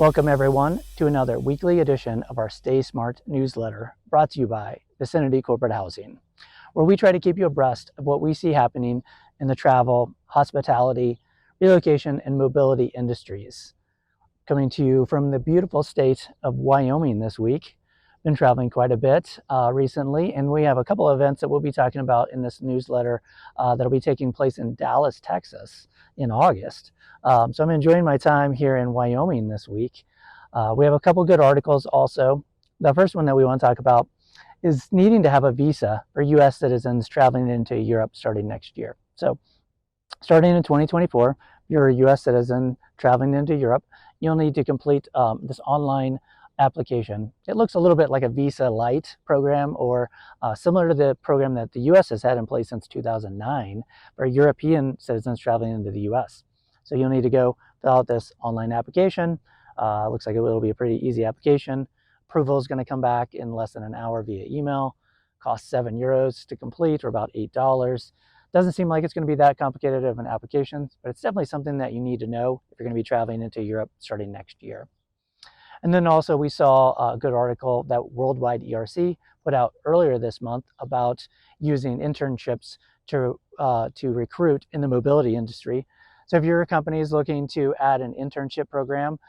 Welcome everyone to another weekly edition of our Stay Smart newsletter brought to you by Viciniti Corporate Housing, where we try to keep you abreast of what we see happening in the travel, hospitality, relocation, and mobility industries. Coming to you from the beautiful state of Wyoming this week. Been traveling quite a bit recently, and we have a couple of events that we'll be talking about in this newsletter that'll be taking place in Dallas, Texas in August. So I'm enjoying my time here in Wyoming this week. We have a couple good articles also. The first one that we want to talk about is needing to have a visa for U.S. citizens traveling into Europe starting next year. So starting in 2024, if you're a U.S. citizen traveling into Europe, you'll need to complete this online application. It looks a little bit like a Visa Lite program, or similar to the program that the U.S. has had in place since 2009 for European citizens traveling into the U.S. So you'll need to go fill out this online application. Looks like it will be a pretty easy application. Approval is going to come back in less than an hour via email. Costs €7 to complete, or about $8. Doesn't seem like it's going to be that complicated of an application, but it's definitely something that you need to know if you're going to be traveling into Europe starting next year. And then also we saw a good article that Worldwide ERC put out earlier this month about using internships to recruit in the mobility industry. So if your company is looking to add an internship program,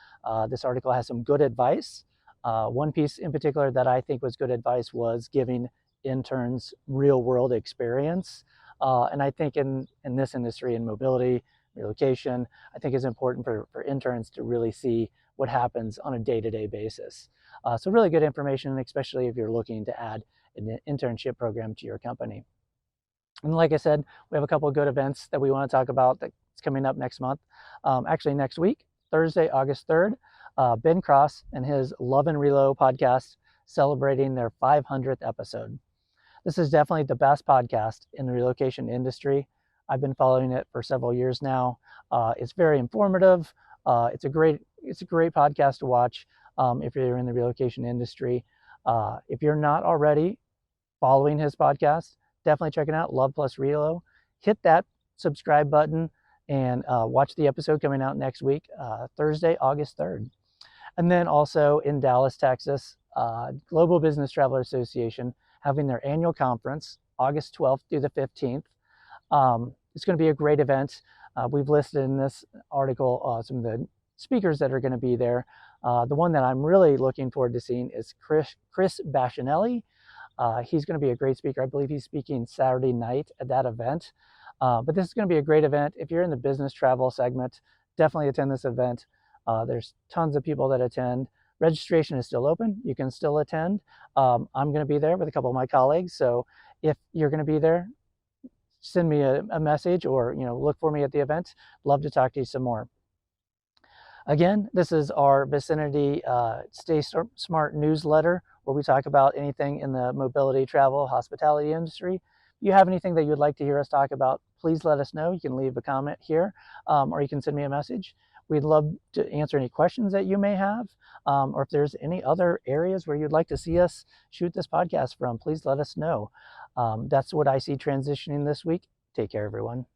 this article has some good advice. One piece in particular that I think was good advice was giving interns real-world experience. And I think in this industry, in mobility, relocation, I think it's important for interns to really see what happens on a day-to-day basis. So really good information, especially if you're looking to add an internship program to your company. And like I said, we have a couple of good events that we want to talk about that's coming up next month. Actually next week, Thursday, August 3rd, Ben Cross and his Love Relo podcast celebrating their 500th episode. This is definitely the best podcast in the relocation industry. I've been following it for several years now. It's very informative. It's a great podcast to watch if you're in the relocation industry. If you're not already following his podcast, definitely check it out, Love plus Relo. Hit that subscribe button and watch the episode coming out next week, Thursday, August 3rd. And then also in Dallas, Texas, Global Business Traveler Association having their annual conference, August 12th through the 15th. It's going to be a great event. We've listed in this article some of the speakers that are going to be there. The one that I'm really looking forward to seeing is Chris Bacinelli. He's going to be a great speaker. I believe he's speaking Saturday night at that event. But this is going to be a great event. If you're in the business travel segment, definitely attend this event. There's tons of people that attend. Registration is still open. You can still attend. I'm going to be there with a couple of my colleagues. So if you're going to be there, send me a message, or look for me at the event. Love to talk to you some more. Again, this is our Vicinity Stay Smart newsletter, where we talk about anything in the mobility, travel, hospitality industry. If you have anything that you'd like to hear us talk about, please let us know. You can leave a comment here, or you can send me a message. We'd love to answer any questions that you may have, or if there's any other areas where you'd like to see us shoot this podcast from, please let us know. That's what I see transitioning this week. Take care, everyone.